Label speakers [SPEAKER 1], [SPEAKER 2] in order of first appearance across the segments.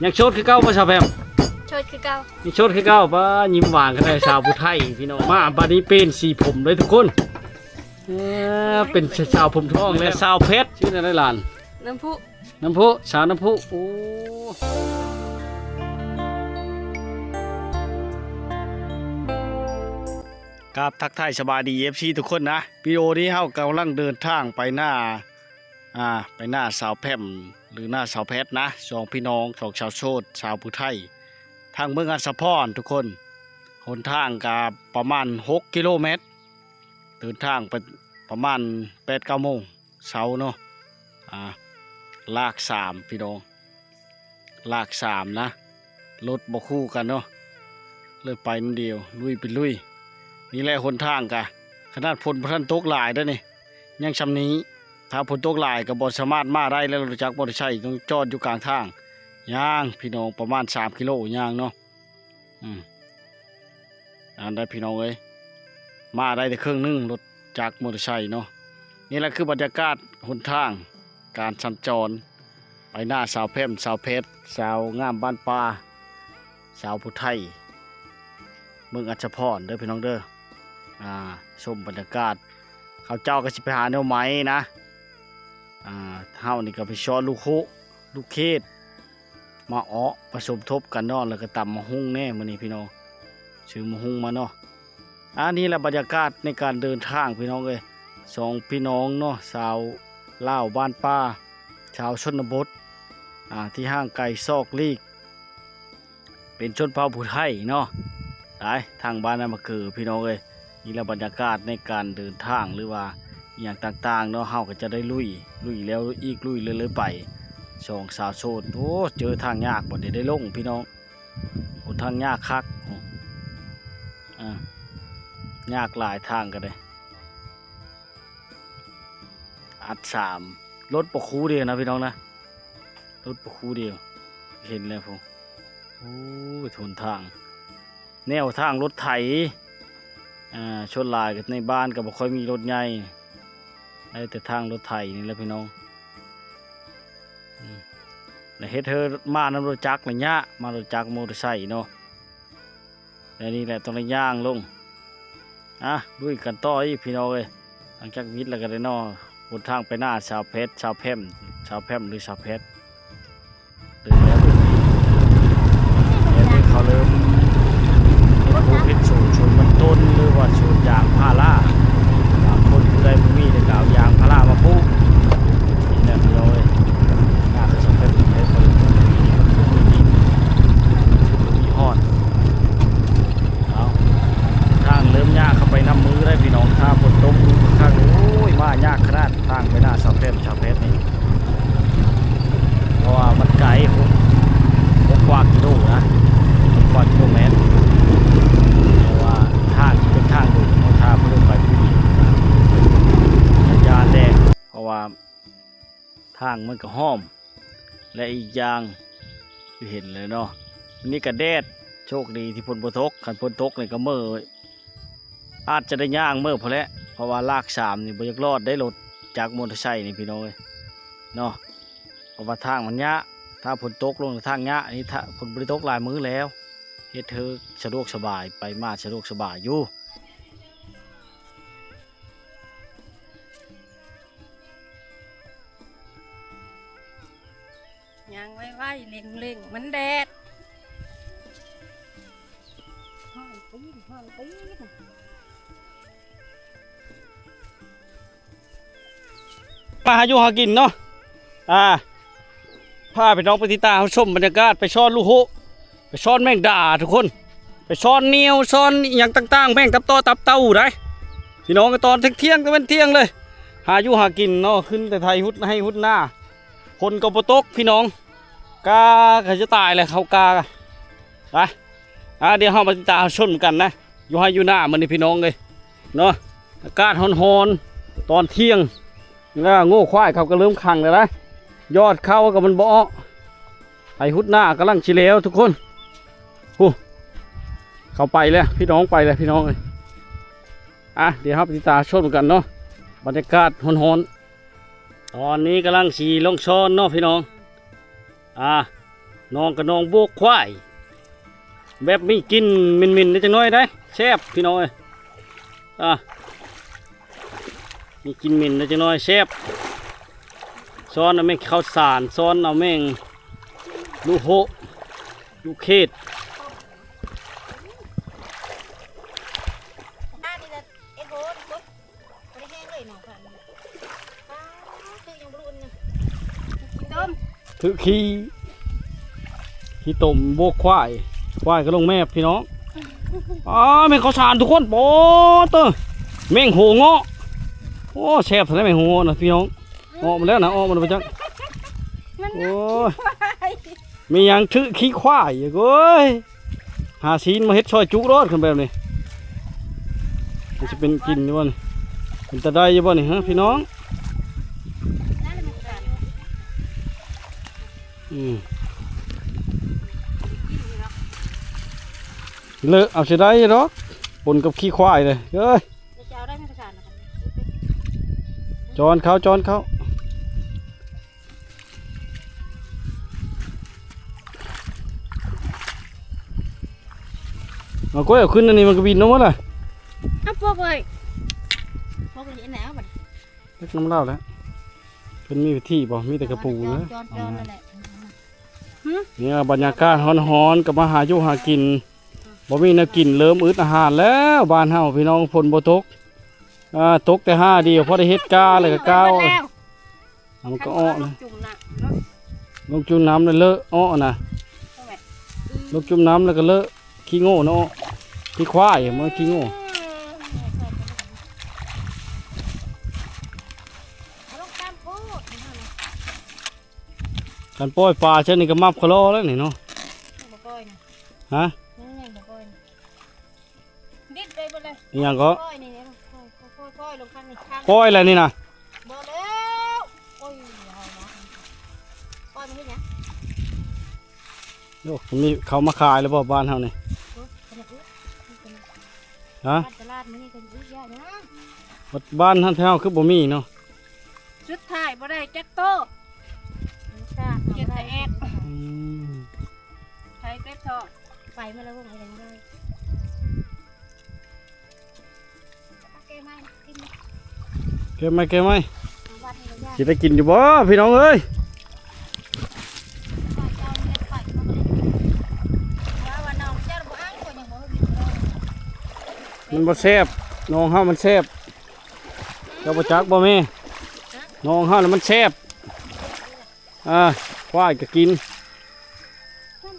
[SPEAKER 1] ยังโชดคือเก่าบ่ชาวแพม
[SPEAKER 2] โชดคือเก่า
[SPEAKER 1] ยังโชดคือเก่าป้ายิ้มหวานกันได้ชาวผู้ไทยพี่น้องมาบัดนี้เป็นสีผมเลยทุกคนเป็นชาวผมทองและชาวเพชรชื่ออะไรหลาน
[SPEAKER 2] น้ำพุ
[SPEAKER 1] น้ำพุสาวน้ำพุโอ้ครับทักทายสบายดี FC ทุกคนนะวิดีโอนี้เฮากำลังเดินทางไปหน้าสาวแพมหรือหน้าสาวเพชรนะสองพี่น้องสองชาวโชดชาวผู้ไทยทางเมืองอัศพรทุกคนหนทางกับประมาณ6 กิโลเมตรเดินทางไปประมาณ8-9 โมงเช้าเนาะลาก3พี่น้องลาก3นะรถบ่คู่กันเนาะเลยไปนิดเดียวลุยเป็นลุยนี่แหละหนทางกะขนาดฝนพระนตกหลายได้นี่ยังชำนี้ถ้าฝนตกหลายก็บ่สามารถมาได้แล้วรู้จักบ่ได้ใช้ต้องจอดอยู่กลางทางย่างพี่น้องประมาณ3 กิโลย่างเนาะได้พี่น้องเอ้ยมาได้แต่เครื่องนึงรถจักรมอเตอร์ไซค์เนาะนี่แหละคือบรรยากาศหนทางการสัญจรไปหน้าสาวแพมสาวเพชรสาวงามบ้านป่าสาวผู้ไทยเมืองอัศพรเด้อพี่น้องเด้อชมบรรยากาศเขาเจ้าก็สิไปหาแนวไม้นะเฮานี่ก็ไปช้อนลูกเขตมาผสมทบกันเนาะแล้วก็ตำมะฮุ่งแน่มื้อนี้พี่น้องซื้อมะฮุ่งมาเนาะนี่แหละบรรยากาศในการเดินทางพี่น้องเอ้ยสองพี่น้องเนาะสาวลาวบ้านป่าชาวชนบทที่ห่างไกลซอกลีกเป็นชนเผ่าผู้ไทยเนาะได้ทางบ้านนั้นมาคือพี่น้องเอ้ยนี่แหละบรรยากาศในการเดินทางหรือว่าอย่างต่างๆเนาะเฮาก็จะได้ลุยแล้วอีกลุยเลยไปสองสาวโซนโอ้เจอทางยากบ่ได้ลงพี่น้องโอ้ทางยากคักยากหลายทางกันเลยอัด3รถปะคูเดียวนะพี่น้องนะรถปะคูเดียวเห็นแล้วผมโอ้ทนทางแนวทางรถไถชนลายกันในบ้านก็บ่ค่อยมีรถใหญ่ได้แต่ทางรถไถนี่แหละพี่น้องแล้วเฮ็ดเธอมานำรถจักรระยะมารถจักรมอเตอร์ไซค์เนาะแล้วนี่แหละต้องได้ย่างลงด้วยกันต่ออีกพี่น้องเลยหลังจากวิทย์แล้วก็ได้นอบนทางไปหน้าสาวเพชรสาวแพมหรือสาวเพชรเดินแล้วเขาเริ่มพูดพิษสูตรมันต้นหรือว่าสูตรยางพาราคนผู้ใดผู้มีได้กล่าวยางพารามาปุ๊บนี่แหละพี่น้องเลยหน้าสาวเพชรเขามีฮอดทางเริ่มยากเข้าไปน้ำมือได้พี่น้องถ้าฝนตกข้างโอ้ยมายากขนาดทางไปหน้าสาวเพชรนี่เพราะว่ามันไกลกว่ากิโลนะกว่ากิโลเมตรเพราะว่าทางเป็นทางดุทางเพื่อไปผู้หญิงยาแดงเพราะว่าทางมันก็ห้อมและอีกอย่างที่เห็นเลยเนาะนี่ก็แดดโชคดีที่ฝนบ่ตกคันฝนตกนี่ก็มื้ออาจจะได้ย่างมื้อพอแล้วเพราะว่าลาก3นี่บ่อยากรอดได้รถจากมอเตอร์ไซค์นี่พี่น้องเอ้ยเนาะเพราะว่าทางมันยะถ้าฝนตกลงทางยะนี่ถ้าฝนบ่ได้ตกหลายมื้อแล้วเฮ็ดเธอสะดวกสบายไปมาสะดวกสบายอยู่
[SPEAKER 2] ย่างไว้เล่งมันแดดห้องตี
[SPEAKER 1] มาหาอยู่หากินเนาะพาไปน้องไปติดตามชมบรรยากาศไปช้อนลูกโหไปช้อนแมงดาทุกคนไปช้อนเนียวช้อนอย่างต่างๆแมงตับเต้าได้พี่น้องก็ตอนเที่ยงก็เป็นเที่ยงเลยหาอยู่หากินเนาะขึ้นแต่ไทยให้หุดหน้าคนก็บ่ตกพี่น้องกาเขาจะตายเลยเขากาไปเดี๋ยวเรามาติดตามชมกันนะอยู่ให้อยู่หน้ามันนี่พี่น้องเลยเนาะอากาศร้อนๆตอนเที่ยงแล้วโง่ควายเขาก็เริ่มขังเลยนะยอดเข้ากับมันบ่ไอหุดหน้ากำลังชิเลวทุกคนเขาไปเลยพี่น้องไปเลยพี่น้องเลยเดี๋ยวครับติดตามชมกันเนาะบรรยากาศร้อนๆตอนนี้กำลังฉีลงช้อนเนาะพี่น้อง น้องกับน้องโบกควายแบบมีกินมินๆนิดจังน้อยได้แซ่บพี่น้องเอ้ยมีกินมินนิดจังน้อยแซ่บซ้อนเอาแม่งข้าวสารซ้อนเอาแม่งลูกโหลูกเขต
[SPEAKER 3] ถ้านี่จะเอ็ดโหนปุ๊บไม่ได้แห้งเลยหนอค่ะคือยังรุ่นเนี่ย
[SPEAKER 2] ต้ม
[SPEAKER 1] ถือขี้ต้มโบกควายก็ลงแม่พี่น้องแม่งข้าวสารทุกคนโป๊เตอแม่งโหเงาะโอ้แซ่บแท้แม่งโหเงาะนะพี่น้องออกมาแล้วนะออกมาแล้วไปจัง
[SPEAKER 2] มัน
[SPEAKER 1] โอ้ยมีหยังถือขี้ควายอีกเอ้ยหาซีนมาเฮ็ดซอยจุกรอดขึ้นแบบนี้มันจะเป็นกินอยู่บ่นี่เป็นตะได้อยู่บ่นี่ฮะพี่น้อง
[SPEAKER 3] นั่นเลยมันกัน
[SPEAKER 1] เลอะเอาเสียได้เนาะปนกับขี้ควายเลยเอ้ย
[SPEAKER 3] จะเอาได้ไม่กันนะครับ
[SPEAKER 1] จอนเขาเอาก้อยเอาขึ้นอันนี้มันก็บินเนาะวะล่ะ
[SPEAKER 2] อ่ะพวกเลย
[SPEAKER 3] พวกนี้หนาวบัด
[SPEAKER 1] เล็กน้ำเล่าแล้วเป็นมีที่บ่มีแต่กระปูนะ
[SPEAKER 3] จอนนั่นแหละ
[SPEAKER 1] เนี่ยบรรยากาศฮ้อนๆกับมาหาอยู่หากินบ่มีแนวกินเริ่มอึดอาหารแล้วบ้านเฮาพี่น้องฝนบ่ตกตกแต่5เดียวพอได้เฮ็ดกาเลยก็กามันก็อ้อนะ
[SPEAKER 2] จุ่มน่ะ
[SPEAKER 1] ลงจุ่มน้ำแล้วเลอะอ้อนะลงจุ่มน้ำแล้วก็เลอะขี้โง่เนาะขี้ควายมันขี้โง่
[SPEAKER 3] ลงตามพูด
[SPEAKER 1] การปล่อยปลาเช่นนี้ก็มับคลอแล้วนี่เนาะ
[SPEAKER 3] บ่ก้อยนะ
[SPEAKER 1] ฮะ
[SPEAKER 3] นี่บ่ก้อย
[SPEAKER 2] ดิดไปหมดเลย
[SPEAKER 1] อหย่างก็
[SPEAKER 3] ก้อยนี่ก้อยลงข้างนี่ข้าง
[SPEAKER 1] ปล่อยอะไรนี่นะ
[SPEAKER 3] บ่แล้วก้อยเอาเนาะก้อยมันนี่นะ
[SPEAKER 1] โอ้มีเขามาขายแล้วบ่บ้านเฮานี่ฮะ
[SPEAKER 3] ตลาดมันนี่ก็ยืดยากนะ
[SPEAKER 1] บ้านท่านเฮาคือบ่มีเนาะ
[SPEAKER 2] สุดท้ายบ่ได้จักโตเกียรติแอด
[SPEAKER 1] อืม
[SPEAKER 2] ใช้เกล็ดทอง
[SPEAKER 3] ไปมาแล้วอะไรกันเลยเกมไม่กิน
[SPEAKER 1] เก็บไหม
[SPEAKER 3] วัดนี่ก็ยาก
[SPEAKER 1] สิได้กินอยู่บ่พี่น้องเอ้ย
[SPEAKER 3] ว่าน้องเจ้าบ่อ้างคนยังบ่กิน
[SPEAKER 1] มันบ่แซ่บน้องเฮามันแซ่บเจ้าบ่จักบ่แม่น้องเฮาน่ะมันแซ่บควายก็กิน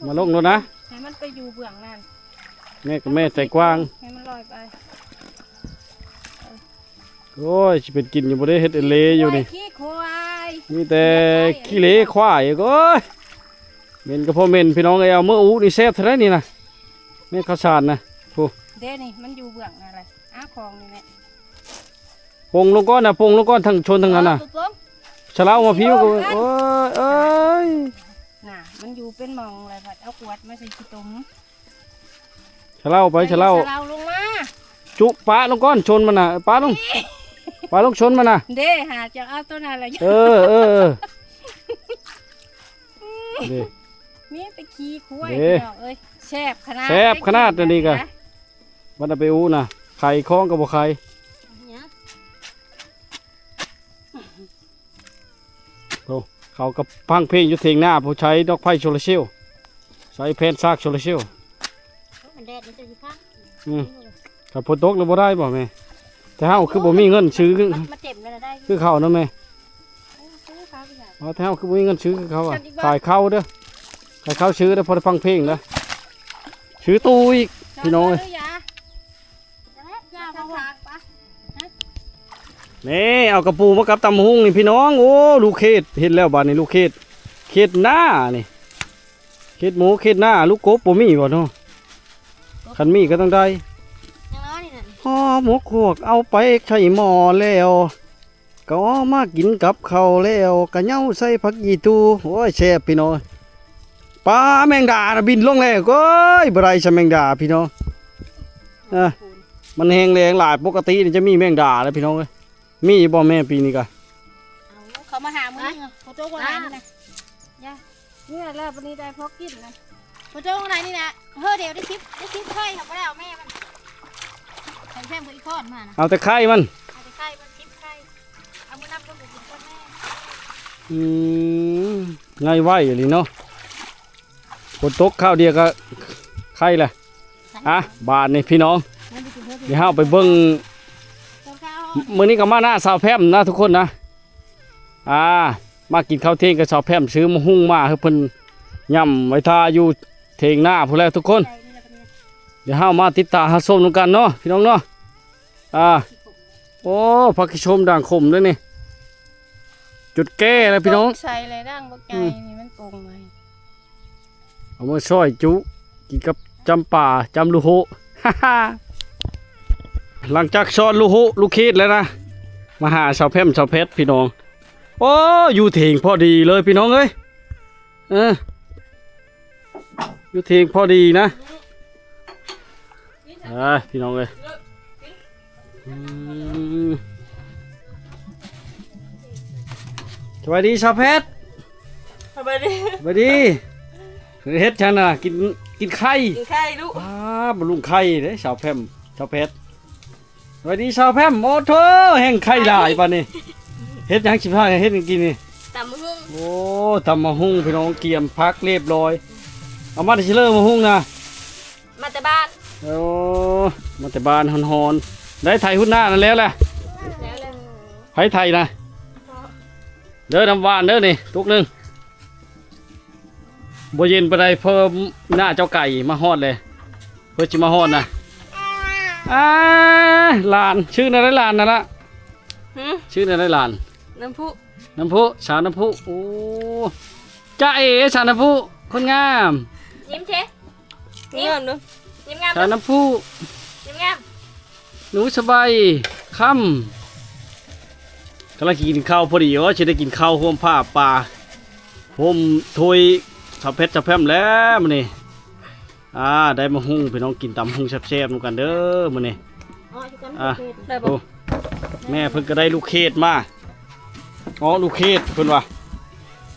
[SPEAKER 1] มาลงโน่นนะ
[SPEAKER 2] ให้มันไปอยู่เบื้องนั่น
[SPEAKER 1] แม่กับแม่ใส่กวาง
[SPEAKER 2] ให้มันลอยไป
[SPEAKER 1] โอ้ยสิเป็นกินอยู่บ่ได้เฮ็ดเลอยู่นี่
[SPEAKER 2] ขี้ควาย
[SPEAKER 1] มีแต่ขี้เหร่ควายอีกโอ้ยเหม็นก็พอเหม็นพี่น้องเอ้ยเอาเมื่ออู้นี่แซ่บเท่าไรนี่นะแม่ข้าวสารนะโอ้
[SPEAKER 2] เด้นี่มันอยู่เบื้องอะไรอ้าของนี่แหละ
[SPEAKER 1] ปงลงก้อนนะปงลงก้อนทั้งชนทั้งนั้นน่ะ
[SPEAKER 2] ปุ๊บ
[SPEAKER 1] ฉลาวมาพิ้วก็โอ้ยเอ้ย
[SPEAKER 2] น่ะมันอยู่เป็นหมองอะไรผัดเอาขวดมาใส่ขี้ตุ่ม
[SPEAKER 1] ฉลาวไปฉลาว
[SPEAKER 2] เราลงมา
[SPEAKER 1] จุปลาลงก้อนชนมันน่ะปลาลงชนมันน่ะ
[SPEAKER 2] เด้หาจะเอาตัวนั้นอะไร
[SPEAKER 1] เออเด้
[SPEAKER 2] มีไปขี้ควาย
[SPEAKER 1] เด้
[SPEAKER 2] พี่น้องเอ้ยแซ่บขนาด
[SPEAKER 1] แซ่บขนาดนั้นนี่กะ มันเอาไปอู้น่ะไข่คล้องกับบ่ไข่
[SPEAKER 3] เนี่ย
[SPEAKER 1] เขากับพังเพลงอยู่เถียงหน้าผู้ใช้ดอกไผ่โซลาร์เซลล์ใช้แผ่นซากโซลาร์เซลล์
[SPEAKER 3] มันแดดมันจะอยู่ข้าง
[SPEAKER 1] ถ้าฝนตกแล้วบ่ได้บ่แม่แต่เฮาคือบ่มีเงินซื้อ
[SPEAKER 3] มาเจ็บเลยได้
[SPEAKER 1] คือเขานะแม่
[SPEAKER 3] ซื้อข้าวอย่าง
[SPEAKER 1] เอาแต่เฮาคือบ่มีเงินซื้อคือเขาขายข้าวเด้อขายข้าวซื้อเด้อพอได้ฟังเพลงเด้อซื้อตู้อีกพี่น้องเอ้ย
[SPEAKER 2] ยา
[SPEAKER 3] ย่า
[SPEAKER 2] ทา
[SPEAKER 3] พ่อ
[SPEAKER 2] ทางปะ
[SPEAKER 1] นี่เอากระปูมากับตำหุงนี่พี่น้องโอ้ลูกเขตเห็นแล้วบัดนี้ลูกเขตหน้านี่เขตหมูเขตหน้าลูกกบบ่มีบ่เนาะคันมีก็ต้องได้
[SPEAKER 3] ยังน้อยนี่น่ะ
[SPEAKER 1] ห่อหมกหวกเอาไปใช้หม้อแล้วก็เอามากินกับข้าวแล้วก็เหย้าใส่ผักยีตูโอ้ยแซ่บพี่น้องปลาแมงดาน่ะบินลงแล้วก็บ่ได้ใช่แมงดาพี่น้องมันแห้งแรงหลายปกตินี่จะมีแมงดาแล้วพี่น้องเอ้ยมีบ่แม่ปีนี้ก็
[SPEAKER 3] เขามาหามึงเขาโจ๊กว่าไงนี่นะ
[SPEAKER 2] เนี่ยแล้ววันนี้ได้พอกินนะ
[SPEAKER 3] พอเจ้าข้างในนี่นะเฮ้อเดี๋ยวได้คลิปไข่ค่ะบ่ได้เอาแม่มันใส่แซมกับอีกข้อนมานะ
[SPEAKER 1] เอาแต่ไข่มัน
[SPEAKER 3] เอาไปไข่มันคลิปไข่เอามือนับคนไปกินกับแม่
[SPEAKER 1] ง่ายไวอยู่เลยเนาะฝนตกข้าวเดียวก็ไข่แหละอ่ะบาทนี่พี่น้อง
[SPEAKER 3] นั่นไปกินเพื่อน
[SPEAKER 1] เดี๋ยวเราไปเบิ่ง
[SPEAKER 3] ข้าว
[SPEAKER 1] มื้อนี้ก็มาหน้าสาวแพร่มนะทุกคนนะมากินข้าวเที่ยงกับสาวแพร่มซื้อมะฮุ่งมาให้เพิ่นย่ำไว้ทาอยู่เทงหน้าพุ่นแล้วทุกคน
[SPEAKER 3] ใจนี่แหละเป็นไง
[SPEAKER 1] เดี๋ยวเรามาติดตามหาส้มนำกันเนาะพี่น้องเนาะโอ้ผักชีชมด่างขมด้วยนี่จุดแก้แล้วพี่น้อง
[SPEAKER 2] ใส่อะไรด่างบักไงนี่มันโกงเลย
[SPEAKER 1] เอามาซอยจุกินกับจำป่าจำลูกโห หลังจากซ้อนลูกโหลูกคิดแล้วนะมาหาชาวแพร่มชาวเพชรพี่น้องโอ้อยู่เถียงพอดีเลยพี่น้องเอ้ยอยู่เถียงพอดีนะพี่น้องเอ้ยสวัสดีชาวเพชร
[SPEAKER 2] สบายดี
[SPEAKER 1] สวัสดีเฮ็ดฉันน่ะกินไข่
[SPEAKER 2] กินไข่ลูก
[SPEAKER 1] บำรุงไข่เด้ชาวแพร่มชาวเพชรสวัสดีชาวแพร่มโอ้โถแห่งไข่หลายปานนี้เฮ็ดหยังสิพาเฮ็ดกินนี่
[SPEAKER 2] ตำหุ่ง
[SPEAKER 1] โอ้ทำมะฮุ่งพี่น้องเกียมพักเรียบร้อยเอามาได้ชิเลอร์มะฮุ่งนะ
[SPEAKER 2] มาแต่บ้าน
[SPEAKER 1] โอ้มาแต่บ้านฮอนๆได้ไทยหุ้นหน้านั่นแล้วแหละ
[SPEAKER 2] แล้วเลย
[SPEAKER 1] ไผไทยนะเด้อน้ำหวานเด้อนี่ตุกหนึงบ่เย็นไปได้เพิ่มหน้าเจ้าไก่มาฮอดเลยเพื่อจิมาฮอดนะหลานชื่ออะไรหลานนั่นละ ชื่ออะไรหลาน
[SPEAKER 2] น้ำพุ
[SPEAKER 1] น้ำพุสาวน้ำพุโอ้จ้าเอ๋สาวน้ำพุคนงาม
[SPEAKER 2] ยิ้มเชยิ้มดูยิ้มงาม
[SPEAKER 1] สาวน้ำพุ
[SPEAKER 2] ยิ้มงาม
[SPEAKER 1] หนูสบายค่ำกำลังกินข้าวพอดีว่าจะได้กินข้าวห่มผ้าป่าห่มถ้วยสาวเพชรสาวแพร่มแล้วมื้อนี้ได้มาหุ้งพี่น้องกินตำหุ้งแซ่บๆนำกันเด้อมื้อนี้
[SPEAKER 3] อ๋อที่กัน
[SPEAKER 2] ได้บ
[SPEAKER 1] โอ้แม่เพิ่นก็ได้ลูกเขตมาลูกเขตเพิ่นว่า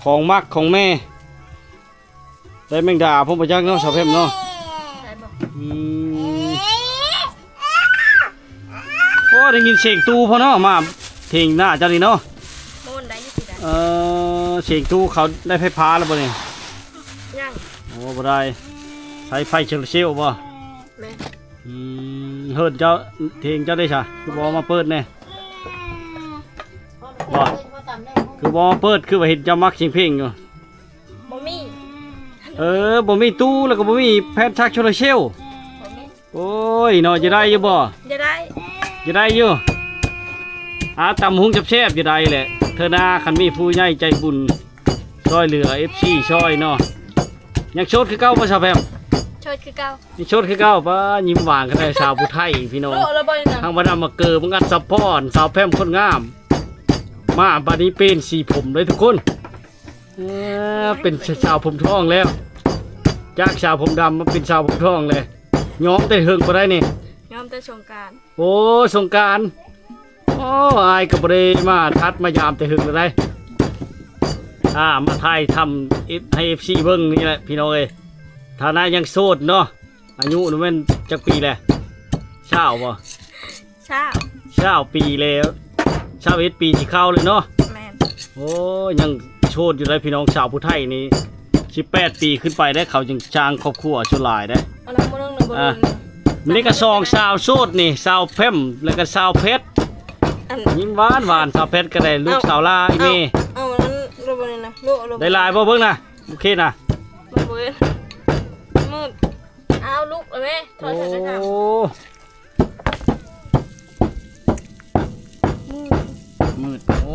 [SPEAKER 1] ของมักของแม่ได้แมงดาผมบ่จักเนาะสาวแพร่มเนาะ
[SPEAKER 2] ได้บอก
[SPEAKER 1] โอ้ได้ยินเสียงตู้พอเนาะมาเพลงหน้าเจ้านี่เนาะ
[SPEAKER 2] โมนได้ยี่สิบได้
[SPEAKER 1] เสียงตู้เขาได้ไฟฟ้าแล้วบ่นี่
[SPEAKER 2] ย่าง
[SPEAKER 1] โอ้บ่ได้ใช้ไฟเชลเซลบ่
[SPEAKER 2] แม่
[SPEAKER 1] เฮิรนเจ้าเพลงเจ้าได้ซะคือบ่มาเปิดแน่คือบ่มาเปิดคือว่าเห็นเจ้ามักเสียงเพลงอยู่
[SPEAKER 2] บ่มี
[SPEAKER 1] บ่มีตู้แล้วก็บ่มีแผ่นชักโซลาร์เซลล์
[SPEAKER 2] บ่มี
[SPEAKER 1] โอ้ยเนาะจะได้อยู่บ่
[SPEAKER 2] จะได้
[SPEAKER 1] จะได้อยู่ตำหุงแซ่บๆจะได้แหละเธอหน้าคันมีผู้ใหญ่ใจบุญช่วยเหลือ FC ช่วยเนาะยังโชดคือเก่าบ่ชาวแพม
[SPEAKER 2] โชดคือเก่า
[SPEAKER 1] ยังโชดคือเก่าป้ายิ้มหวานกันได้ชาวผู้ไทยพี่น้อง
[SPEAKER 2] โลละบ่อยนะ
[SPEAKER 1] ทางบรรดามาเกิดมึงอัดซัพพอร์ตสาวแพมคนงามมาบัดนี้เป็นสีผมเลยทุกคนเป็นชาวผมทองแล้วจากชาวผมดำมาเป็นชาวผมทองเลยย้อมแต่เฮิงบ่ได้นี่
[SPEAKER 2] ยอมแต่สงกราร
[SPEAKER 1] โอ้สงกรานต์โอ้อายกับบริมาทัดมายามแต่หึงเลยมาไทยทำให้FCเบิ้งนี่แหละพี่น้องเอ้ยฐานะยังโสดเนาะอายุนี่มันจักปีแหละเช้าบ่
[SPEAKER 2] เช้า
[SPEAKER 1] ปีแล้ว21ปีสิเข้าเลยเนาะ
[SPEAKER 2] แม่น
[SPEAKER 1] โอ้ยังโสดอยู่เลยพี่น้องชาวผู้ไทยนี่18ปีขึ้นไปได้เขาจึงจ้างครอบครัวชนหลายได้
[SPEAKER 2] เอาละบ่นึงบ่นึง
[SPEAKER 1] มันนี่ก็ซองสาวโสดนี่สาวเพิ่มแล้วก็สาวเพชร
[SPEAKER 2] อัน
[SPEAKER 1] ยิ้มหวานสาวเพชรก็ได้ลูกสาวลาอีเม
[SPEAKER 2] เอานั้นโลบ่นึงนะโล
[SPEAKER 1] ได้ลายบ่เบิ่งนะโอเคนะ
[SPEAKER 2] บ่เบิ่งมืดเอาลูกเลยแม่ถอ
[SPEAKER 1] โอ้
[SPEAKER 2] ดใส่กระถาง
[SPEAKER 1] มืดโอ้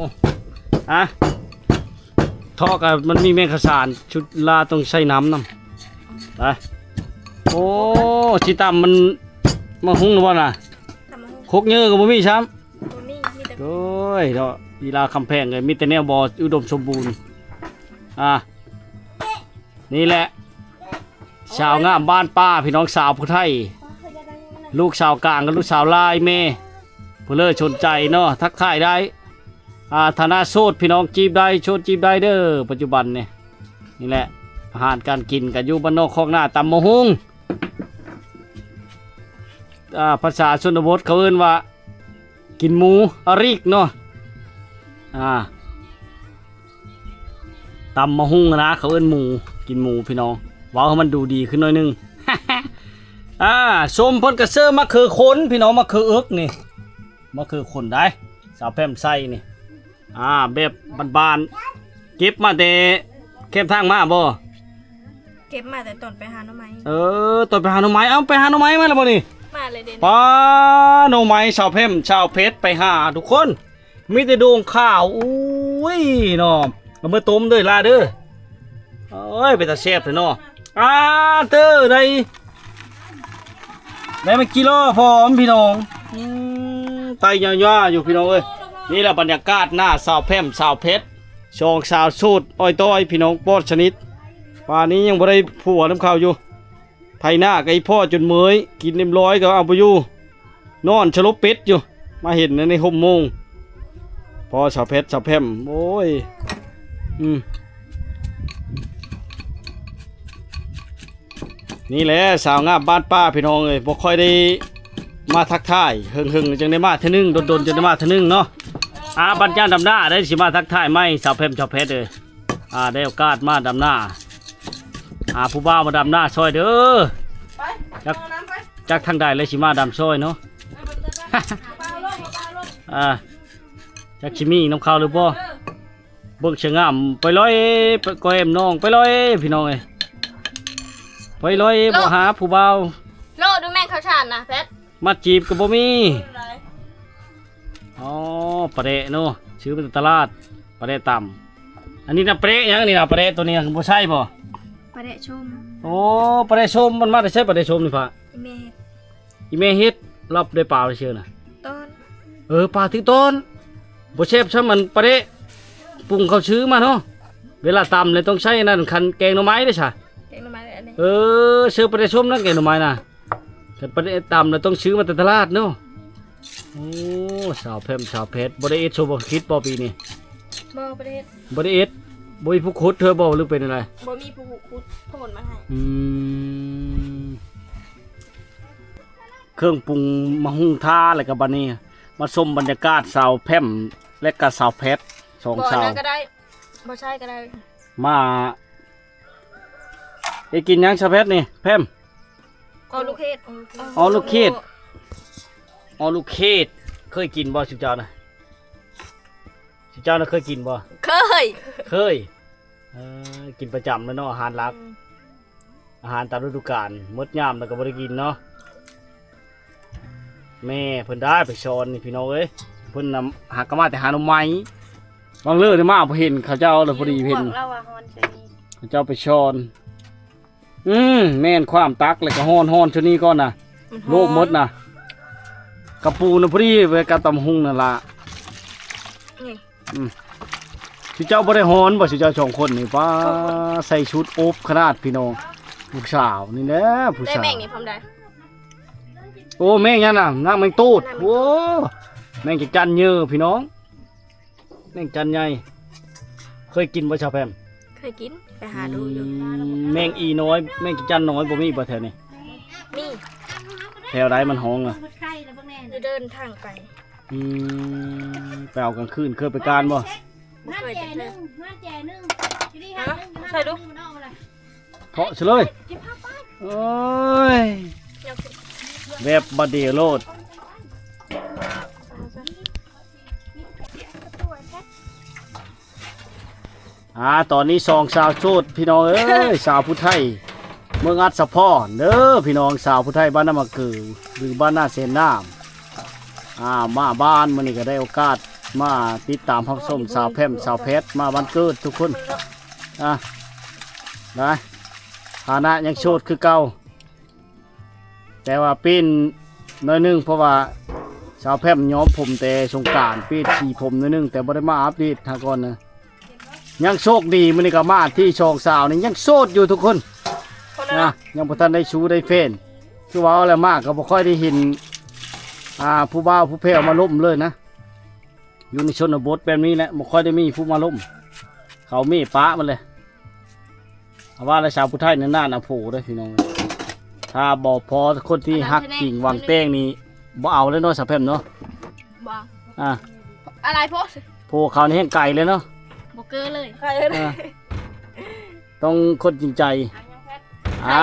[SPEAKER 1] ทอกอะมันมีแมงขสานชุดลาต้องใช้น้ำไปโอ้ชิตามมันมาหุ้งหรือเปล่าน่ะ
[SPEAKER 2] ทำมา
[SPEAKER 1] คกเนื้อกับบ่มีช้ำ
[SPEAKER 2] บ่มีมีแต่
[SPEAKER 1] โอ้ยเนาะลีลาคำแพงเลยมีแต่แนวบออุดมสมบูรณ์นี่แหละชาวงามบ้านป้าพี่น้องสาวผู้ไทยลูกสาวกลางกับลูกสาวลายเมผู้เลิศชนใจเนาะทักทายได้ธนาโสดพี่น้องจีบได้โชดจีบได้เด้อปัจจุบันเนี่ยนี่แหละ อาหารการกินก็อยู่บ้านนอกคอกหน้าตำมะฮุงภาษาชนบทเขาเอิ้นว่ากินหมูอริกเนาะตำมะฮุงนะเขาเอิ้นหมูกินหมูพี่น้องว้าวให้มันดูดีขึ้นหน่อยนึง ส้มพ่นกระเซอร์มะเขือขนพี่น้องมะเขือเอิกนี่มะเขือขนได้สาวแพมไส้นี่แบบบานๆเก็บมาแต่เก็บทางมาบ่
[SPEAKER 2] เก็บมาแต่ตอนไปหาหน่อไม้
[SPEAKER 1] ตอนไปหาหน่อไม้ไปหาหน่อไม้มาแล้วบ่นี่
[SPEAKER 2] มาเลยเด่น
[SPEAKER 1] ป้าหน่อไม้ชาวแพมชาวเพชรไปหาทุกคนมีแต่โดงข้าวอุ้ยเนาะเอามาต้มด้วยลาเด้อไปตาแซ่บเลยเนาะเด้อได้มากิโลพร้อมพี่น้องไตย่าๆอยู่พี่น้องเอ้ยนี่แหละบรรยากาศหน้าสาวแพมสาวเพชรชองสาวสูตรอ้อยต้อยพี่น้องปอดชนิดป่านนี้ยังบ่ได้ผัวน้ำข้าวอยู่ไทยหน้าไก่พ่อจนเมยกินเรียบร้อยก็เอาไปอยู่นอนฉลบเป็ดอยู่มาเห็นในห่มโมงพอสาวเพชรสาวแพมโอ้ยนี่แหละสาวงามบ้านป้าพี่น้องเอ้ยบ่ค่อยได้มาทักทายหึงๆจังได้มาเทื่อนึงโดนๆจังได้มาเทื่อนึงเนาะบัดย่านดำหน้าได้สิมาทักทายไหมสาวแพมสาวเพชรเอ้ยได้โอกาสมาดำหน้าผู้บ่าวมาดำหน้าซอยเด้อจากทางใดเลยสิมาดำซอยเนาะ จากชิมีน้ำข้าวหรือบ่เบิ่งเชียงงามไปลอยไปก้อยน้องไปลอยพี่น้องเอ้ยไปลอยบ่หาผู้บ่าว
[SPEAKER 2] โลดูแม่งเขาชานนะเพชร
[SPEAKER 1] มาจีบก็บ่มีปลาเดะเนาะซื้อมาจากตลาดปลาเดะต่ำอันนี้นะปลาเดะยังนี่นะปลาเดะตัวนี้บ่ใช่บ่
[SPEAKER 2] ประเดชม
[SPEAKER 1] ปลาเดะชมมันมาได้ใช่ปลาเดะชมนี่พะ
[SPEAKER 2] อีเมด
[SPEAKER 1] อีเมเฮ็ดรับได้เปล่าเชื่อน่ะ
[SPEAKER 2] ต้น
[SPEAKER 1] ปลาที่ต้นบ่เชฟซะมันปลาเดะปรุงเขาซื้อมาเนาะเวลาตำเลยต้องใช้นั่นคันแกงหน่อไม้เด้อซะ
[SPEAKER 2] เด็กหน่อไม้อันนี้
[SPEAKER 1] ซื้อปลาเดะชมนั่นแกงหน่อไม้น่ะคันปลาเดะตำเลยต้องซื้อมาแต่ตลาดเนาะสาวแพมสาวเพชรบ่ได้เอ็ดโชว์บ่คิดบ่ปีนี้
[SPEAKER 2] บ่ประเดช
[SPEAKER 1] บ่ได้เอ็ดบ่มีผู้ขุดเธอบ่หรือเป็นอะไร
[SPEAKER 2] บ่มีผู้คุดผลมาให้
[SPEAKER 1] เครื่องปรุงมะฮุ่งท่าอะไรกับบัดนี้มาชมบรรยากาศสาวแพมและก็สาวเพชรสอง
[SPEAKER 2] บ่
[SPEAKER 1] สาว
[SPEAKER 2] นั่นก็ได้บ่ใช่ก็ได้
[SPEAKER 1] มากินหยังสาวเพชรนี่แพม
[SPEAKER 2] เอาลูกเฮ็ด
[SPEAKER 1] อ๋อลูกเขตลูกเขตเคยกินบ่สิเจ้านะสิเจ้าน่ะเคยกินบ่
[SPEAKER 2] เคย
[SPEAKER 1] เคยกินประจำแล้วเนาะอาหารหลักอาหารตามฤดูกาลมดยามแล้วก็บ่ได้กินเนาะแม่เพิ่นได้ไปช้อนนี่พี่น้องเอ้ยเพิ่นนำหากมาแต่หาหน่อไม้บางเรื่องนี่มาบ่เห็นเขาเจ้าเลยพอดีเห็น
[SPEAKER 2] เราว่าฮอนจะมี
[SPEAKER 1] เขาเจ้าไปช้อนแม่นความตักแล้วก็ฮ้อนๆชั่วนี้ก่อนน่ะโลกหมดน่ะกระปูน่ะพอดีไว้กับตำหุงนั่นล่ะ
[SPEAKER 2] นี่
[SPEAKER 1] สิเจ้าบ่ได้ฮ้อนบ่สิเจ้าสองคนนี่ป้าใส่ชุดโอบขนาดพี่น้องผู้สาวนี่แหละผู้
[SPEAKER 2] ได้
[SPEAKER 1] สาว
[SPEAKER 2] แม่งนี่พร้อมได้
[SPEAKER 1] โอ้แม่งยันน่ะนางแมงตูดโอ้แมงจันเยอะพี่น้องแมงจันใหญ่เคยกินบ่ชาวแพม
[SPEAKER 2] เคยกินไปหาดูอยู่
[SPEAKER 1] แมงอีน้อยแมงจันน้อยบ่มีบ่แถวนี้
[SPEAKER 2] มี
[SPEAKER 1] แถวใดมันห้องอ่ะ
[SPEAKER 2] จะเดินทางไป
[SPEAKER 1] ไปเอากลางคืนเคยไปการบ่
[SPEAKER 2] บ่เคยจังเลย ใส่ดู
[SPEAKER 1] เพาะซะเลยโอ้ยแบบบดเดียวโลดตอนนี้สองสาวโสดพี่น้องเอ้ย สาวผู้ไทยเมืองอัศพรเด้อพี่น้องสาวผู้ไทยบ้านน้ำมะเกือหรือบ้านหน้าเซนน้ำมาบ้านมื้อนี้ก็ได้โอกาสมาติดตามพับส้มสาวแพมสาวเพชรมาวันเกิดทุกคนนะฐานะยังโสดคือเก่าแต่ว่าปีนน้อยนึงเพราะว่าสาวแพมย้อมผมแต่สงกรานต์ปีนสีผมน้อยนึงแต่บ่ได้มาอัปเดตทางก่อนนะยังโชคดีมื้อนี้ก็มาที่ช่องสาวนี่ยังโสดอยู่ทุกคนนะยังบ่ทันได้ชูได้เฟ้นคือว่าอะไรมากก็บ่ค่อยได้เห็นผู้บ่าวผู้แพ้มาล้มเลยนะอยู่ในชนบทแบบนี้แหละบ่ค่อยได้มีผู้มาล้มเขามีป้ามันเลย เอาว่าแล้วชาวผู้ไทยนั่นน่าน่ะโผล่เด้อพี่น้องถ้าบ่พอคนที่ฮักกิ่งหวังแต้งนี่บ่เอาเลยเนาะสาวแพมเนาะ
[SPEAKER 3] บ่
[SPEAKER 1] อ่ะ
[SPEAKER 3] อะไรโพส
[SPEAKER 1] โผล่เขานี่แห้งไก่เลยเนาะ
[SPEAKER 3] บ่เกอเลย
[SPEAKER 1] อ่ะต้องคนจริงใจอ่ะ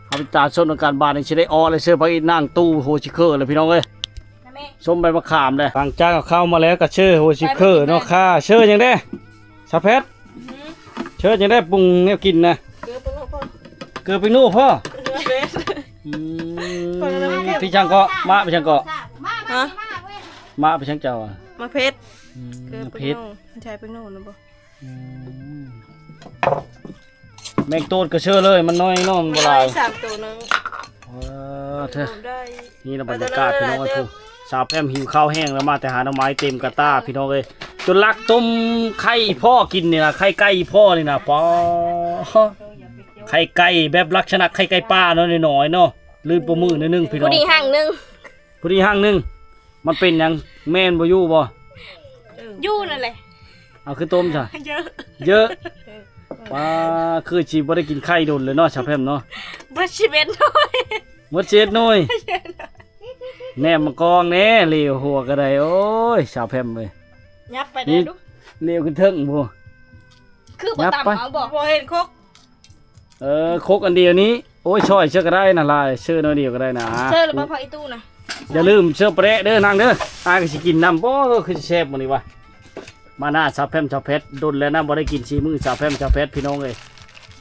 [SPEAKER 1] เอาไปตาชนการบ้านนี่สิได้อ้อเลยเสื้อไปนั่งตู้โฮชิเคอร์เลยพี่น้องเอ้ย
[SPEAKER 3] นะแม่
[SPEAKER 1] ส้มใบมะขามเลยหลังจากเข้ามาแล้วก็เชื่อโฮชิเคอร์เนาะค่ะเชื่อยังได้สะเพชรเชื่อยังได้ปรุงแนวกินนะเกลือไปนู่พ่ออืมพี่ช่างก็มาพี่ช่างก็
[SPEAKER 3] ฮะ
[SPEAKER 1] มาพี่ช่างเจ้าอ่ะ
[SPEAKER 3] มาเพชร
[SPEAKER 1] อืม
[SPEAKER 3] เกลือ
[SPEAKER 1] เพ
[SPEAKER 3] เป็น
[SPEAKER 1] ชร
[SPEAKER 3] โน่ใช้เป็นโน่นะบ่
[SPEAKER 1] อืมแมงโตดก็เชื่อเลยมันน้อยเน้องโบราณ
[SPEAKER 3] 3ตัวนึง
[SPEAKER 1] เธอ
[SPEAKER 3] ได้
[SPEAKER 1] นี่นะบรรยากาศพี่น้องไอ้ผู้สาวแพมหิวข้าวแห้งแล้วมาแต่หาหน่อไม้เต็มกระต้าพี่น้องเลยจนลักต้มไข่พ่อกินนี่นะไข่ไก่พ่อนี่นะปอไข่ไก่แบบลักษณะไข่ไก่ป้าเนาะน้อยๆเนาะลืมประมือนิดนึงพี่น้
[SPEAKER 3] ผู้
[SPEAKER 1] อง
[SPEAKER 3] ดีห่างนึง
[SPEAKER 1] ผู้ที่ห้างหนึงมันเป็นหยังแม่นบ่อยู่บ่
[SPEAKER 3] ยู่นั่นแหละ
[SPEAKER 1] เอาคือต้มจ้ะ
[SPEAKER 3] เยอะ
[SPEAKER 1] เยอะว้าคือชีบ่ได้กินไข่โดนเลยเนาะชาวแพมเนาะ
[SPEAKER 3] บ่ชีเม็ดน้อย
[SPEAKER 1] หมดเจ็ดหน่อยแหนมมังกรแน่เหลวหัวก็ได้โอ้ยชาวแพมเว้ย
[SPEAKER 3] ยับไปได้ดู
[SPEAKER 1] เหลวขึ้นเทิงบ่
[SPEAKER 3] คือบ่ต่ำเอาบ่บ่เห็นคก
[SPEAKER 1] โคกอันเดียวนี้โอ้ยช่อยเชื่อก็ได้นะลายเชื่อน้อยเดียวก็ได้นะ
[SPEAKER 3] เชิญหรือบ่พออีตู้นะ
[SPEAKER 1] อย่าลืมเชื่อเประเด้อนางเด้ออายก็สิกินน้ำบ่คือสิแซ่บมื้อนี้วะมาหน้าชาวแพมชาวเพชรดนแล้วนะบ่ได้กินชีมือชาวแพมชาวเพชรพี่น้องเอ้ย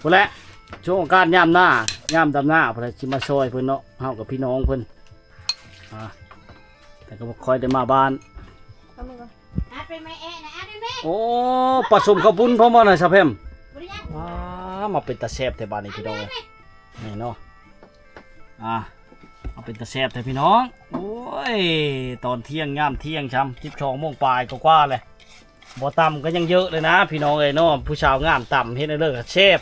[SPEAKER 1] พุ่นแหละช่วงการยามหน้ายามดำหน้าพุ่นแหละสิมาช่วยเพิ่นเนาะเฮากับพี่น้องเพิ่นแต่ก็บ่ค่อยได้มาบ้าน
[SPEAKER 3] เอามือก่อน
[SPEAKER 2] อาเป็นไม้แอะนะอาเป็นแม่
[SPEAKER 1] โอ้ผสมข้าวปุ้นพร้อมบ่น่ะชาวแพม
[SPEAKER 2] บริยัง
[SPEAKER 1] มาเป็นตาแซ่บแต่บ้านนี้พี่น้องเอ้ยนี่เนาะเอาเป็นตาแซ่บแต่พี่น้องโอ้ยตอนเที่ยงย่ามเที่ยงช้ำ12 โมงปลายกว่าๆเลยบ่ต่ำก็ยังเยอะเลยนะพี่น้องเอ้ยเนาะผู้สาวงามต่ำเฮ็ดให้เลิกก็แซ่บ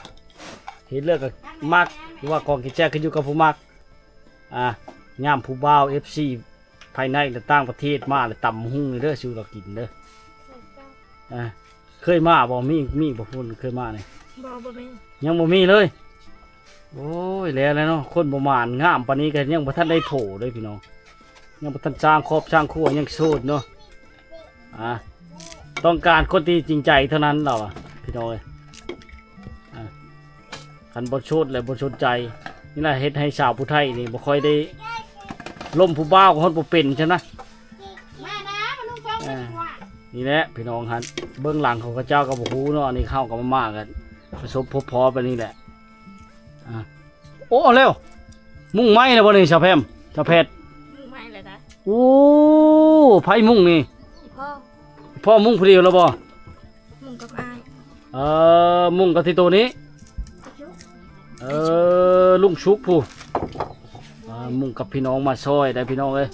[SPEAKER 1] เฮ็ดเลิกก็มักหรือว่ากองกินแจ้ขึ้นอยู่กับผู้มักงามผู้บ่าว FC ภายในและต่างประเทศมาเลยต่ำหุ้งเลยเด้อซื้อเรากินเด้อเคยมาบ่มีบ่พูดเคยมาเนี่ย
[SPEAKER 3] บ่แม่
[SPEAKER 1] ยังบ่มีเลย โอ้ยแล้วเนาะคนบ่มานงามปานนี้ก็ยังบ่ทันได้โผล่เลยพี่น้องยังบ่ทันสร้างครอบสร้างครัวยังโสดเนาะต้องการคนที่จริงใจเท่านั้นเราพี่น้องเอ้ยคันบ่โสดและบ่สนใจนี่แหละเฮ็ดให้สาวผู้ไทยนี่บ่ค่อยได้ล่มผู้บ่าวของคนบ่เป็นใช่นะ
[SPEAKER 2] มานะมานุ่งฟองกันดีกว่า
[SPEAKER 1] นี่แหละพี่น้องฮันเบื้องหลังของพระเจ้าก็บ่ฮู้เนาะอันนี้เข้ากับมากันผสมพบพอไปนี่แหละโอ้เร็วมุ่งไม้นะบ่นี่ชาวแพมชาวเพชร
[SPEAKER 3] ไม่เลยนะ
[SPEAKER 1] โอ้ไผมุ่งนี่
[SPEAKER 3] พ่อ
[SPEAKER 1] พ่อมุ่งผู้เดียวแล้วบ่
[SPEAKER 3] มึงกับอาย
[SPEAKER 1] มุ่งกับที่ตัวนี้ลุงชุกผู้มุ่งกับพี่น้องมาซอยได้พี่น้องเอ้ย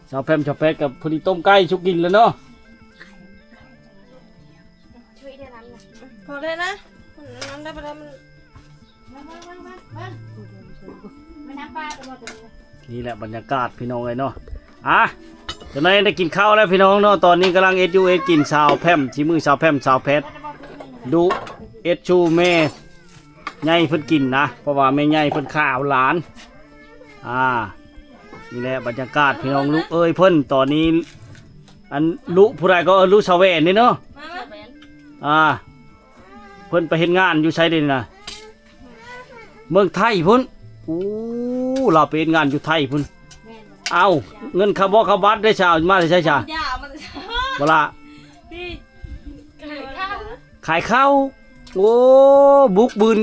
[SPEAKER 1] ชาวแพมชาวเพชรกับผู้ที่ต้มไก่ชุกกินแล้วเนาะ
[SPEAKER 3] ช่วยได้นั้นนะพอเลยนะน้ำได้ไปแล้วมัน
[SPEAKER 2] ไม่น้ำปลาตัวตัวนี้
[SPEAKER 1] นี่แหละบรรยากาศพี่น้องเลยเนาะตอนนี้ได้กินข้าวแล้วพี่น้องเนาะ ตอนนี้กำลังเอ็ดกินสาวแพมที่มือสาวแพมสาวเพชรดูเอ็ดชูแม่ใหญ่เพิ่นกินนะ เพราะว่าแม่ใหญ่เพิ่นข้าวหลาน นี่แหละบรรยากาศพี่น้องลูกเอ้ยเพิ่นตอนนี้อันลูกผู้ใดก็ลูกสาวแหวนนี่เนาะ เพิ่นไปเฮ็ดงานอยู่ไสเด้น่ะเมืองไทยพุ่นเราไปเฮ็ดงานอยู่ไทยพุ่นเอาเงินคาร์บคาร์บัตได้ชาวมาได้ใช่ชา
[SPEAKER 3] ยามัน
[SPEAKER 1] เวลา
[SPEAKER 3] พี่ข้าว
[SPEAKER 1] ขายข้าวโอ้บุกบืน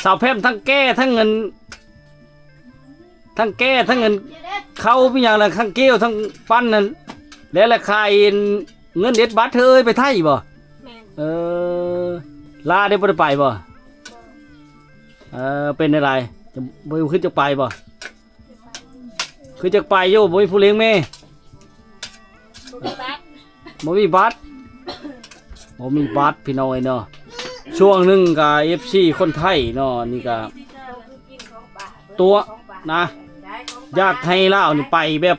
[SPEAKER 1] สาวแพมทั้งแก้ทั้งเงินทั้งแก้ทั้งเงินเข้าเป็นอย่างละทั้งเกี้ยวทั้งปั้นนั่นแล้วละขายเงินเด็ดบัตรเธอไปไทยบ่
[SPEAKER 3] แม่
[SPEAKER 1] ลาได้บ่ได้ไปบ่เป็นอะไรจะบ่ขึ้นจะไปบ่คือจะไปโยบ่มีผู้เลี้ยงแม่บ่มีบัตรพี่น้อยเนาะช่วงหนึงกับ FC คนไทยเนาะนี่ก็ตัวนะอยากให้ลาวนี่ไปแบบ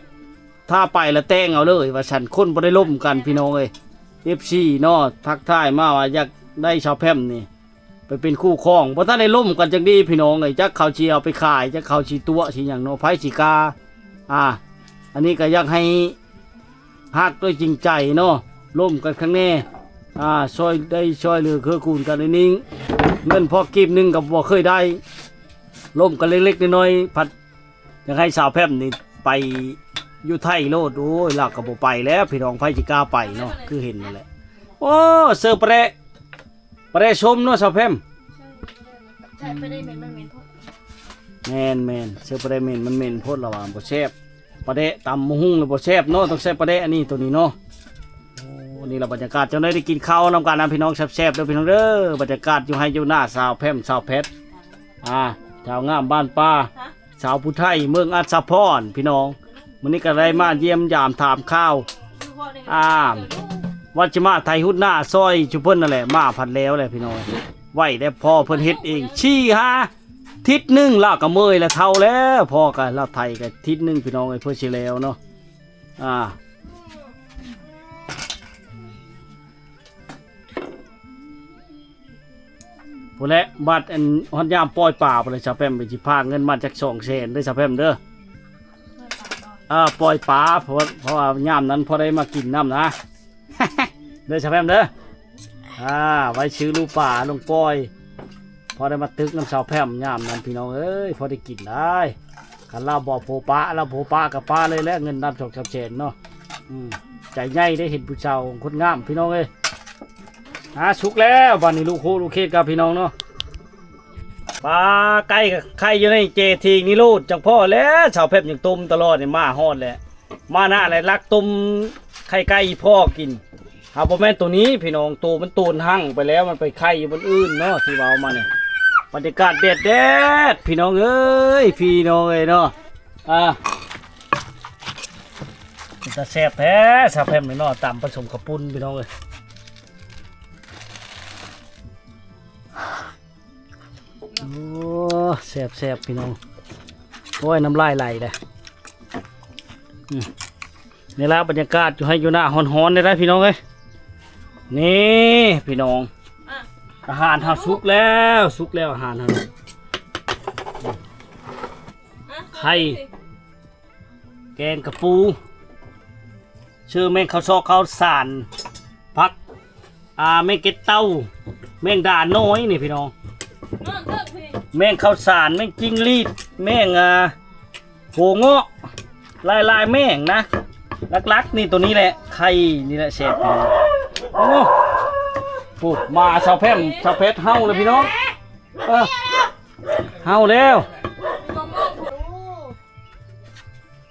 [SPEAKER 1] ถ้าไปแล้วแต่งเอาเลยว่าฉันคนบ่ได้ล่มกันพี่น้องเอ้ย FC เนาะทักทายมาว่าอยากได้ชาวแพมนี่ ไปเป็นคู่ครองบ่ทันได้ล่มกันจังดีพี่น้องเอ้ยจักเขาสิเอาไปขายจักเขาสิตัวสิหยังเนาะไผสิกาอันนี้ก็อยากให้ฮักด้วยจริงใจเนาะล่มกันข้างแน่ช่วยได้ช่วยเหลือเกื้อกูลกันในนี้เงินพอกีบหนึงก็บ่เคยได้ล่มกันเล็กๆน้อยๆพัดอยากให้สาวแพร่มนี่ไปอยู่ไทยโลดโอ้ยหลักก็บ่ไปแล้วพี่น้องไผสิกล้าไปเนาะคือเห็นนั่นแหละโอ้เสิร์ฟประเดชมเนาะสาวแพร่ม
[SPEAKER 3] ใช่ไปได้เหม็นมันเหม็นทุก
[SPEAKER 1] แม่นเสิร์ฟประเดเหม็นมันเหม็นโพดระหว่างบ่แซ่บประเดตำมะฮุ่งแล้วบ่แซ่บเนาะต้องใส่ประเดอันนี้ตัวนี้เนาะโอ้นี่ล่ะบรรยากาศจังได้กินข้าวนำกันนะพี่น้องแซ่บๆเด้อพี่น้องเด้อบรรยากาศอยู่ให้อยู่หน้าสาวแพร่มสาวเพชรชาวงามบ้านป่าสาวผู้ไทยเมืองอัศพรพี่น้องมื้อนี้ก็ได้มาเยี่ยมยามถามข้าววัดจิมาไทยหุดหน้าซอยจุเพิ่นนั่นแหละมาผัดแล้วแหละพี่น้องไหวได้พ่อเพิ่นเฮ็ดเองชี้ฮะทิศหนึงลากก็เมยแล้วเท่าแล้วพ่อก็ลาวไทยก็ทิศหนึงพี่น้องเอ้ยเพิ่นสิแล้วเนาะผู้และบัดอันฮอดยามปล่อยป่าพุ่นเลยชาวแพร่มไปสิพาเงินมาจาก200,000เด้อชาวแพร่มเด้อปล่อยป่าเพราะว่ายามนั้นพอได้มากินน้ำนะ เด้อชาวแพร่มเด้อไว้ชื่อลูกป่าลงปล่อยพอได้มาตึกน้ำชาวแพร่มยามนั้นพี่น้องเอ้ยพอได้กินได้กันเราบอกโผปะเราโผปะกับป้าเลยแล้วเงินดำ200,000เนาะใจใหญ่ได้เห็นผู้ชาวคนงามพี่น้องเอ้ยสุกแล้ววันนี้ลูกโคลูกเคสกับพี่น้องเนาะปลาไก่กับไข่อยู่ในเจทีนี่ลูดจากพ่อแล้วชาวเพชรอย่างต้มตลอดเนี่ยมาฮอดแหละมาหน้าอะไรรักต้มไข่ไก่พ่อกินเอาโปรแมนตัวนี้พี่น้องตัวมันตูนหั่งไปแล้วมันไปไข่อยู่บนอื่นเนาะที่เรามาเนี่ยบรรยากาศเด็ดพี่น้องเอ้ยพี่น้องเอ้ยเนาะจะแซ่บแท้ชาวเพชรเนาะตำผสมข้าวปุ้นพี่น้องเอ้ยโอ้แซ่บพี่น้องโอ้ยน้ำลายไหลเลยนี่ละบรรยากาศอยู่ให้อยู่หน้าฮ้อนๆได้พี่น้องเอ้ยนี่พี่น้องอาหารทำสุกแล้วอาหารทำไข่แกงกระปูชื่อแมงข้าวซอกข้าวสารพักแมงเก็ดเต้าแมงดาน้อยนี่พี่น้องแมงข้าวสารแมงจิ้งรีดแมงโหเงาะลายแมงนะลักๆนี่ตัวนี้แหละไข่นี่แหละเสร็จโอ้ปุ๊บมาชาวแพร่มชาวเพชรเฮาเลยพี่น้องเฮาแล้ว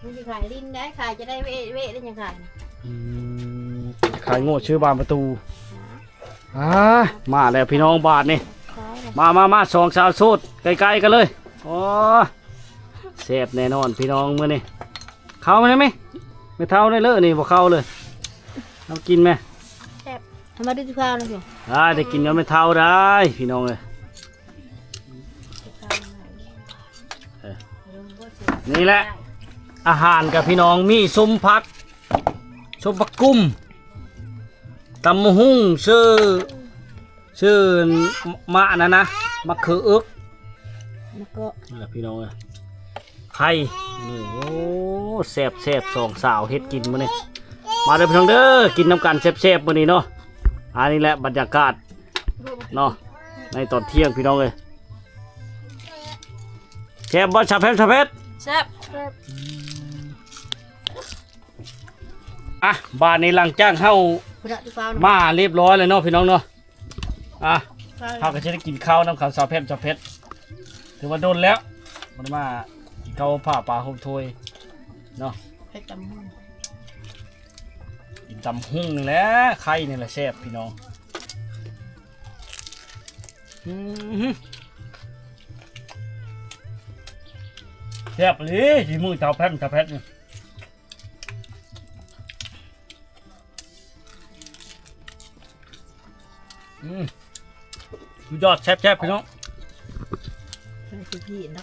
[SPEAKER 3] มันจะขายลิ้นได้ขายจะได้เวได้ยังไง
[SPEAKER 1] ขายโง่ชื่อบานประตูมาแล้วพี่น้องบาทนี่มาสองสาวสูตรใกล้ๆกันเลยโอ้แซ่บแน่นอนพี่น้องเมื่อนี่เข้าไหมไหมไม่เท่าได้เลยนี่บอกเข้าเลยเรากินไหม
[SPEAKER 3] แซ่บทำมาดูที่ข้าวเลยสิ
[SPEAKER 1] ได้กินก็ไม่เท่าได้พี่น้องเลยนี่แหละอาหารกับพี่น้องมีส้มผักกุ้มตำมะฮุ่งชื่อมะนะมะเขืออึก
[SPEAKER 3] แล้วก็
[SPEAKER 1] นี่แหละพี่น้องเลยไข่นี่โอ้แซ่บสองสาวเฮ็ดกินมื้อนี้มาเด้อพี่น้องเด้อกินน้ำกันแซ่บมื้อนี้เนาะอันนี้แหละบรรยากาศเนาะในตอนเที่ยงพี่น้องเลยแซ่บบ่ชาเพชร
[SPEAKER 2] แซ่บ
[SPEAKER 1] บ้านนี้หลังจ้างเฮามาเรียบร้อยเลยเนาะพี่น้องเนาะเขาก็จะได้กินข้าวน้ำข้าวชาเพชรถือว่าโดนแล้วมันมาเขาผ่าปลาโฮมถ้วยเนาะกินตำหุ่งนี่แหละไข่นี่แหละแซ่บพี่น้องแซ่บเลยที่มือชาเพชรนี่สุดยอดแซ่บพี่น้อง
[SPEAKER 3] พี่นะ